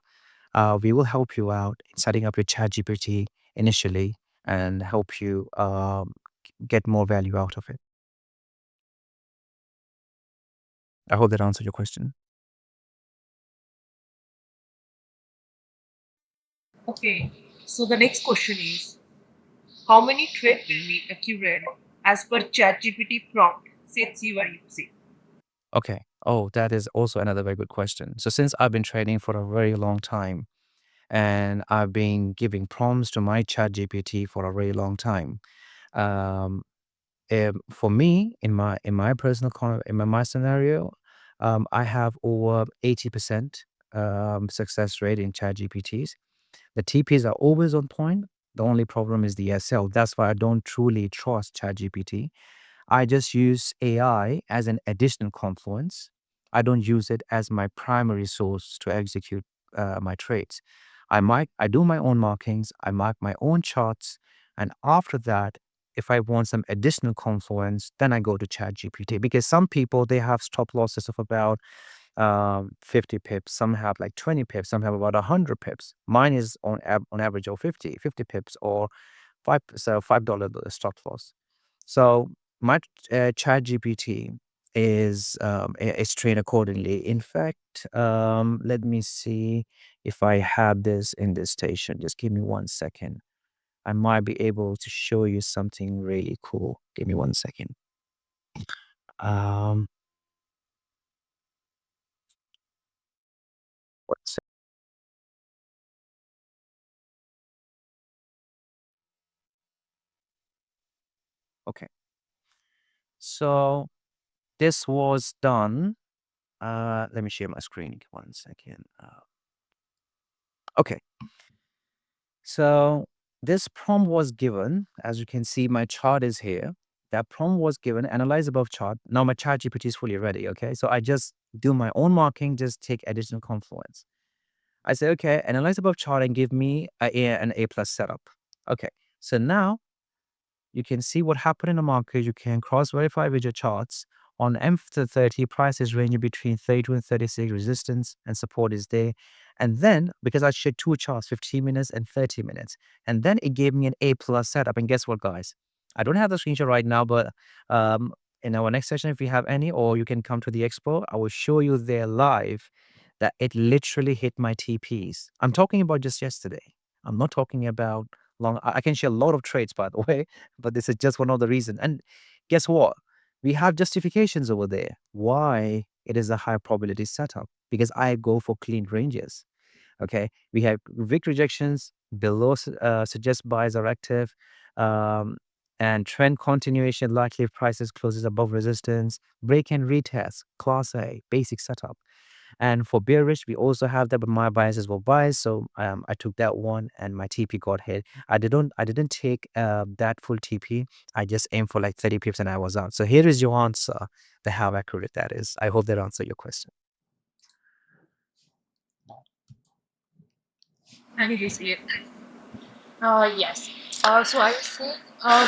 we will help you out in setting up your chat GPT initially and help you get more value out of it. I hope that answered your question. Okay. So the next question is, how many trades will be accurate as per ChatGPT prompt sets you are using? Okay. Oh, that is also another very good question. So, since I've been trading for a very long time and I've been giving prompts to my chat GPT for a very long time, um, for me, in my personal in my scenario, I have over 80% success rate in chat GPTs. The TPs are always on point. The only problem is the SL. That's why I don't truly trust ChatGPT. I just use AI as an additional confluence. I don't use it as my primary source to execute my trades. I do my own markings, I mark my own charts, and after that, if I want some additional confluence, then I go to ChatGPT, because some people they have stop losses of about 50 pips. Some have like 20 pips. Some have about 100 pips. Mine is on average of 50 pips, or $5 stop loss. So my chat GPT is trained accordingly. In fact, let me see if I have this in this station. Just give me 1 second. I might be able to show you something really cool. Give me 1 second. Um, what's okay. So this was done. Let me share my screen. 1 second. Okay. So this prompt was given. As you can see, my chart is here. That prompt was given, analyze above chart. Now my chat GPT is fully ready. Okay. So I just do my own marking, just take additional confluence. I say, okay, analyze above chart and give me an A plus setup. Okay. So now you can see what happened in the market. You can cross verify with your charts. On M30, prices ranging between 32 and 36, resistance and support is there. And then, because I shared two charts, 15 minutes and 30 minutes, and then it gave me an A plus setup. And guess what, guys? I don't have the screenshot right now, but um, in our next session, if we have any, or you can come to the expo, I will show you there live that it literally hit my TPs. I'm talking about just yesterday. I'm not talking about long. I can share a lot of trades, by the way, but this is just one of the reasons. And guess what? We have justifications over there why it is a high probability setup, because I go for clean ranges. Okay, we have wick rejections below suggest buys are active, um, and trend continuation likely if prices closes above resistance. Break and retest, class A, basic setup. And for bearish, we also have that, but my biases were biased, so I took that one, and my TP got hit. I didn't take that full TP. I just aimed for like 30 pips, and I was out. So here is your answer. The how accurate that is. I hope that answered your question. And you see it. Yes. So I was saying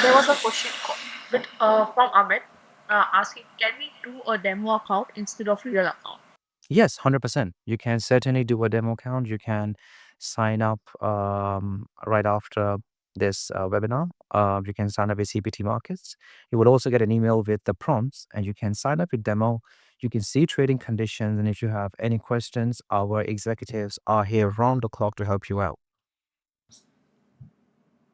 there was a question from Amit asking, can we do a demo account instead of real account? Yes, 100%. You can certainly do a demo account. You can sign up right after this webinar. You can sign up with CPT Markets. You will also get an email with the prompts, and you can sign up with demo. You can see trading conditions, and if you have any questions, our executives are here round the clock to help you out.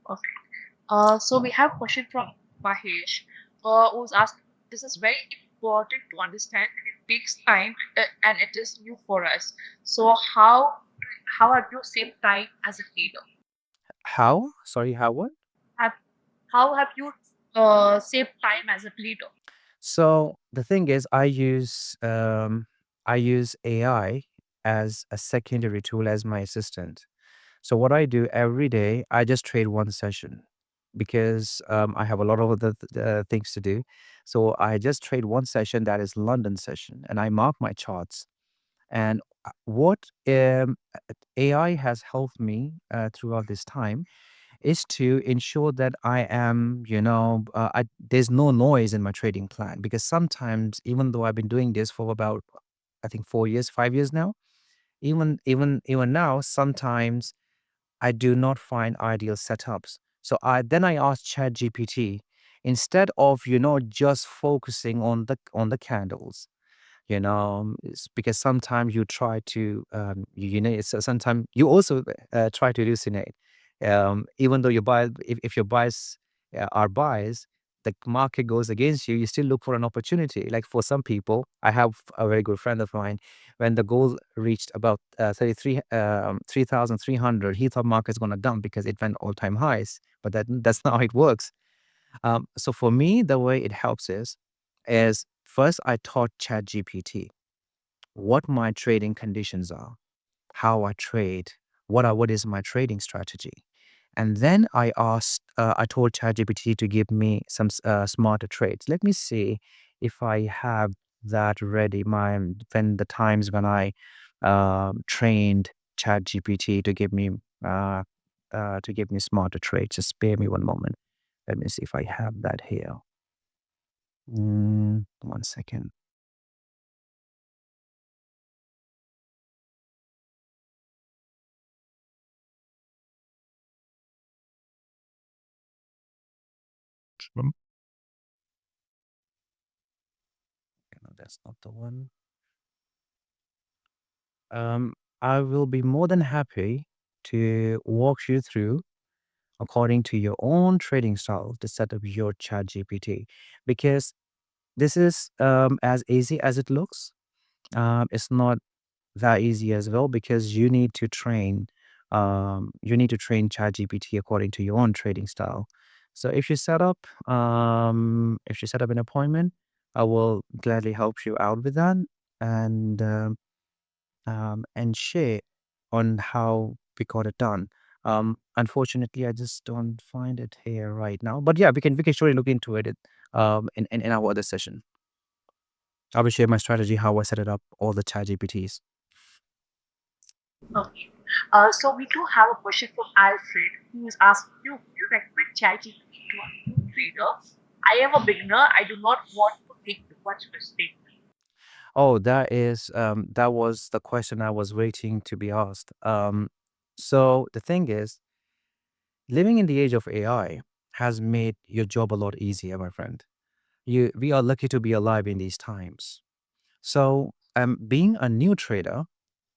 Okay. So we have question from Mahesh, who's asked. This is very important to understand. It takes time and it is new for us. So how have you saved time as a trader? How? Sorry, how what? Have how have you saved time as a trader? So the thing is, I use AI as a secondary tool as my assistant. So what I do every day, I just trade one session because I have a lot of other things to do. So I just trade one session, that is London session, and I mark my charts. And what AI has helped me throughout this time is to ensure that I am, there's no noise in my trading plan, because sometimes, even though I've been doing this for about, I think 4 years, 5 years now, even now, sometimes I do not find ideal setups. So I asked ChatGPT, instead of just focusing on the candles, it's because sometimes you try to sometimes you also try to hallucinate, even though if your bias are biased, the market goes against you, you still look for an opportunity. Like for some people, I have a very good friend of mine, when the gold reached about 3,300, he thought market's going to dump because it went all-time highs, but that's not how it works. So for me, the way it helps is first I taught ChatGPT what my trading conditions are, how I trade, what is my trading strategy. And then I told ChatGPT to give me some smarter trades. Let me see if I have that ready. When the times when I trained ChatGPT uh, to give me smarter trades. Just spare me one moment. Let me see if I have that here. 1 second. Mm, no, that's not the one. Um, I will be more than happy to walk you through according to your own trading style to set up your chat GPT, because this is as easy as it looks. It's not that easy as well, because you need to train chat GPT according to your own trading style. So if you set up an appointment, I will gladly help you out with that, and and share on how we got it done. Unfortunately, I just don't find it here right now. But yeah, we can surely look into in our other session. I will share my strategy, how I set it up, all the chat GPTs. Okay. So we do have a question from Alfred, who is asking you, would you recommend ChatGPT to a new trader? I am a beginner. I do not want to make too much mistake. Oh, that was the question I was waiting to be asked. So the thing is, living in the age of AI has made your job a lot easier, my friend. We are lucky to be alive in these times. So, being a new trader,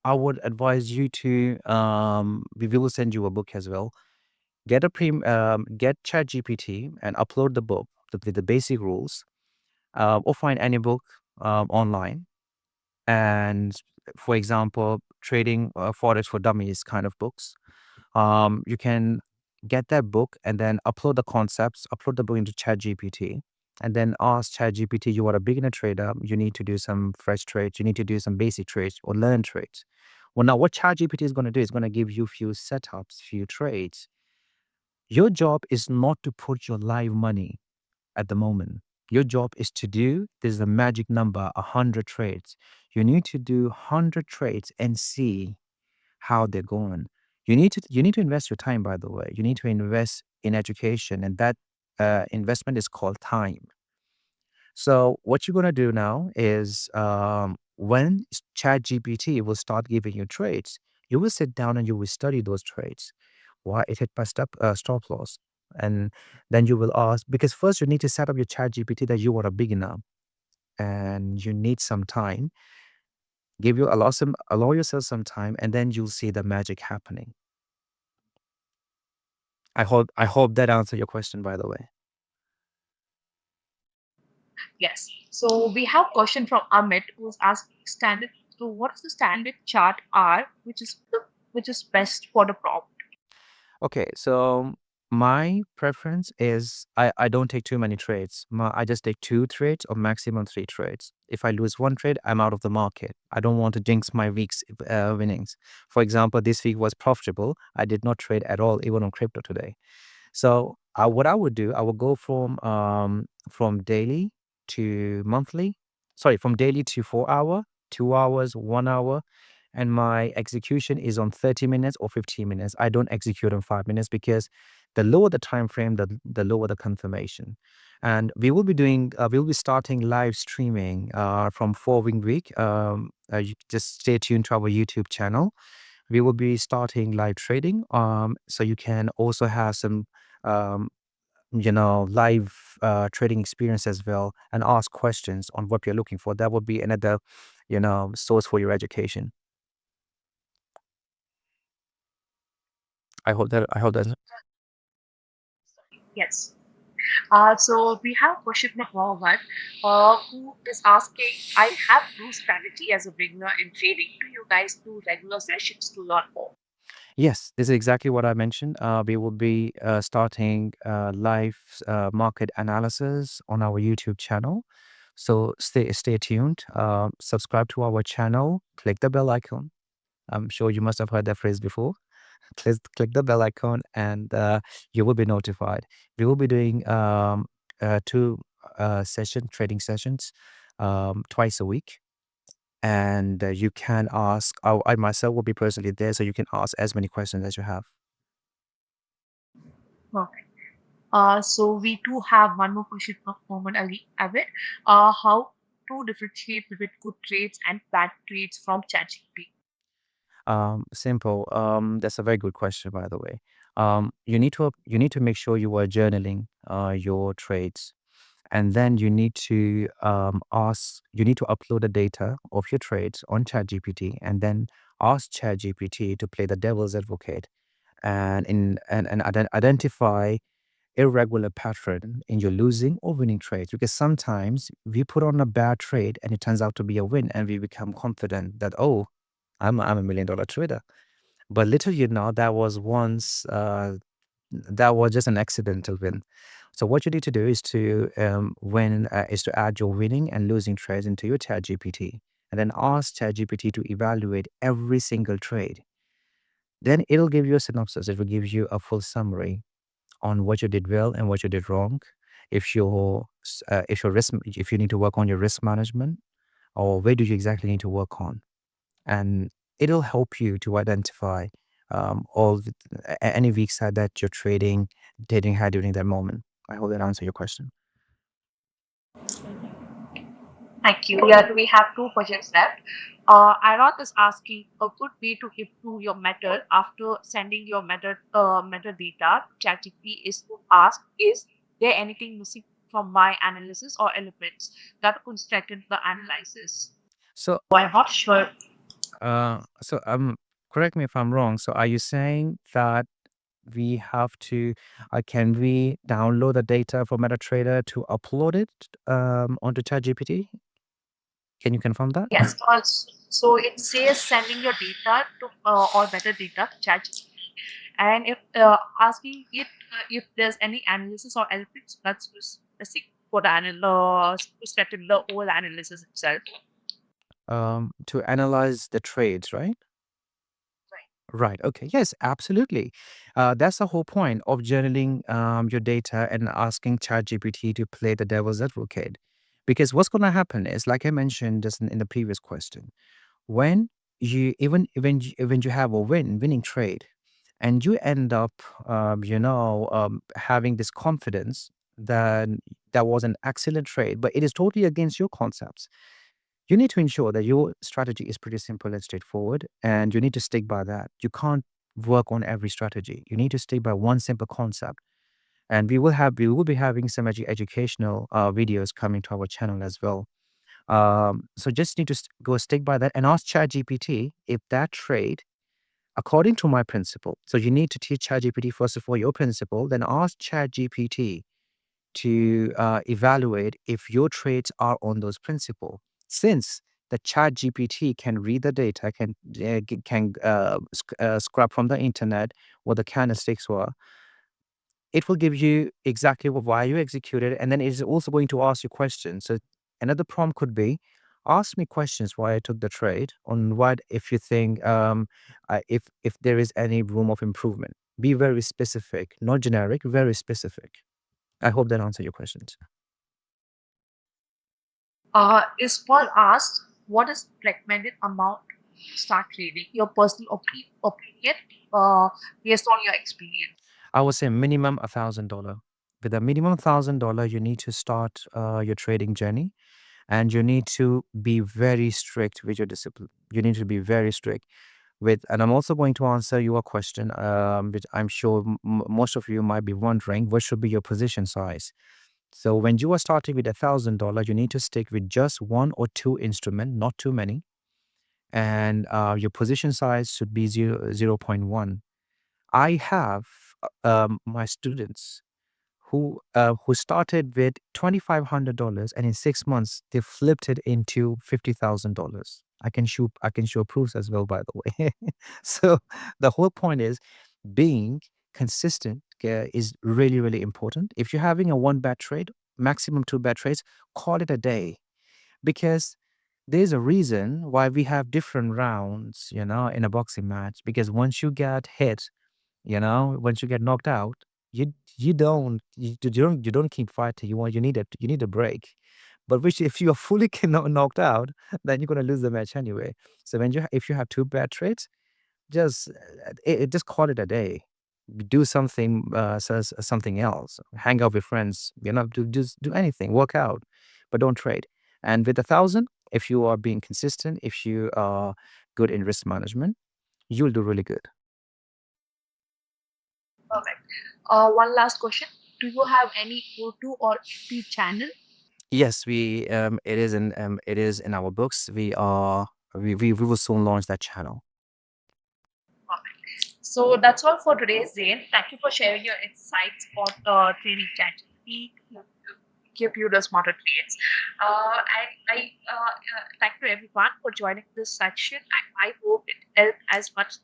I would advise you to we will send you a book as well. Get ChatGPT and upload the book with the basic rules, or find any book online. And for example, trading Forex for Dummies kind of books. You can get that book and then upload the concepts, upload the book into ChatGPT, and then ask ChatGPT, you are a beginner trader, you need to do some fresh trades, you need to do some basic trades or learn trades. Well, now what ChatGPT is going to do is going to give you few setups, few trades. Your job is not to put your live money at the moment. Your job is to do, there's a magic number, 100 trades. You need to do 100 trades and see how they're going. You need to invest your time, by the way. You need to invest in education, and that investment is called time. So what you're gonna do now is, when ChatGPT will start giving you trades, you will sit down and you will study those trades. Why it hit my stop loss, and then you will ask, because first you need to set up your ChatGPT that you are a beginner and you need some time. Allow yourself some time, and then you'll see the magic happening. I hope that answered your question, by the way. Yes. So we have question from Amit, who is asking standard. So what is the standard chart R, which is best for the problem? Okay, so My preference is I don't take too many trades. I just take two trades or maximum three trades. If I lose one trade, I'm out of the market. I don't want to jinx my week's winnings. For example, this week was profitable. I did not trade at all, even on crypto today. So what I would do, I would go from daily to monthly. Sorry, from daily to 4 hour, 2 hours, 1 hour, and my execution is on 30 minutes or 15 minutes. I don't execute on 5 minutes because the lower the time frame, the lower the confirmation. And we will be starting live streaming from following week. You just stay tuned to our YouTube channel. We will be starting live trading. So you can also have some, um, live trading experience as well, and ask questions on what you're looking for. That would be another, source for your education. I hope that. Yes. So we have a question from Mohammed, who is asking, I have no strategy as a beginner in trading. Do you guys do regular sessions to learn more? Yes, this is exactly what I mentioned. We will be starting live market analysis on our YouTube channel. So stay tuned. Subscribe to our channel. Click the bell icon. I'm sure you must have heard that phrase before. Click the bell icon, and you will be notified. We will be doing two trading sessions twice a week. And you can ask. I myself will be personally there, so you can ask as many questions as you have. Okay. So we do have one more question from Mohammed Ali Abid. How to differentiate between good trades and bad trades from ChatGPT? Simple. That's a very good question, by the way. You need to make sure you are journaling your trades, and then you need to upload the data of your trades on ChatGPT, and then ask ChatGPT to play the devil's advocate and identify irregular pattern in your losing or winning trades. Because sometimes we put on a bad trade and it turns out to be a win, and we become confident that, oh, I'm a $1 million trader. But little you know, that was just an accidental win. So what you need to do is to add your winning and losing trades into your ChatGPT, and then ask ChatGPT to evaluate every single trade. Then it'll give you a synopsis. It will give you a full summary on what you did well and what you did wrong. If you need to work on your risk management, or where do you exactly need to work on, and it'll help you to identify any weak side that you're trading had during that moment. I hope that answer your question. Thank you. Yeah, we have two questions left. Irot is asking a good way to improve your method after sending your metadata. ChatGPT is to ask, is there anything missing from my analysis or elements that could strengthen the analysis? So, So I'm not sure. correct me if I'm wrong. So, are you saying that can we download the data from MetaTrader to upload it onto ChatGPT? Can you confirm that? Yes. So it says sending your data to or metadata to ChatGPT, and if asking it if there's any analysis or elements that's specific for the to strengthen the whole analysis itself. To analyze the trades, right? Right. Right. Okay. Yes, absolutely. That's the whole point of journaling your data and asking ChatGPT to play the devil's advocate. Because what's going to happen is, like I mentioned just in the previous question, when when you have a winning trade, and you end up, having this confidence that that was an excellent trade, but it is totally against your concepts. You need to ensure that your strategy is pretty simple and straightforward, and you need to stick by that. You can't work on every strategy. You need to stick by one simple concept. And we will be having some educational videos coming to our channel as well. So just need to go stick by that and ask ChatGPT if that trade, according to my principle. So you need to teach ChatGPT first of all your principle, then ask ChatGPT to evaluate if your trades are on those principles. Since the chat GPT can read the data, can scrap from the internet what the candlesticks were, it will give you exactly why you executed, and then it's also going to ask you questions. So another prompt could be, ask me questions why I took the trade, on what if you think if there is any room of improvement. Be very specific, not generic, very specific. I hope that answered your questions. Is Paul asked, what is recommended amount to start trading? Your personal opinion, based on your experience. I would say minimum $1,000. With a minimum $1,000, you need to start your trading journey, and you need to be very strict with your discipline. You need to be very strict with, and I'm also going to answer your question, which I'm sure most of you might be wondering, what should be your position size? So when you are starting with $1,000, you need to stick with just one or two instrument, not too many, and your position size should be 0.1. I have my students who started with $2,500, and in 6 months they flipped it into $50,000. I can show proofs as well, by the way. So the whole point is being consistent is really, really important. If you're having a one bad trade, maximum two bad trades, call it a day, because there's a reason why we have different rounds, in a boxing match. Because once you get hit, once you get knocked out, you don't keep fighting. You need a break. But which, if you are fully knocked out, then you're gonna lose the match anyway. So if you have two bad trades, just just call it a day. Do something, something else. Hang out with friends. Just do anything. Work out, but don't trade. And with 1,000, if you are being consistent, if you are good in risk management, you'll do really good. Perfect. One last question. Do you have any go-to or EP channel? Yes, it is in our books. We will soon launch that channel. Perfect. So that's all for today's Zain. Thank you for sharing your insights on trading strategy to give you the smarter trades. And I thank you everyone for joining this section. And I hope it helped as much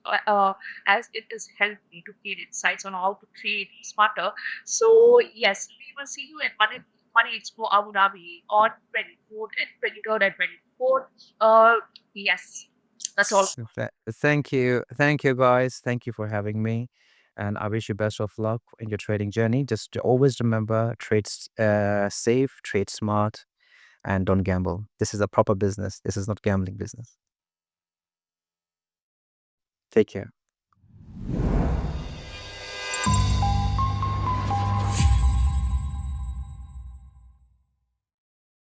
as it has helped me to gain insights on how to trade smarter. So yes, we will see you at Money Expo Abu Dhabi on 24th and 23rd and 24th. Yes, that's all. Thank you, guys. Thank you for having me, and I wish you best of luck in your trading journey. Just to always remember, trade safe, trade smart, and don't gamble. This is a proper business. This is not gambling business. Take care.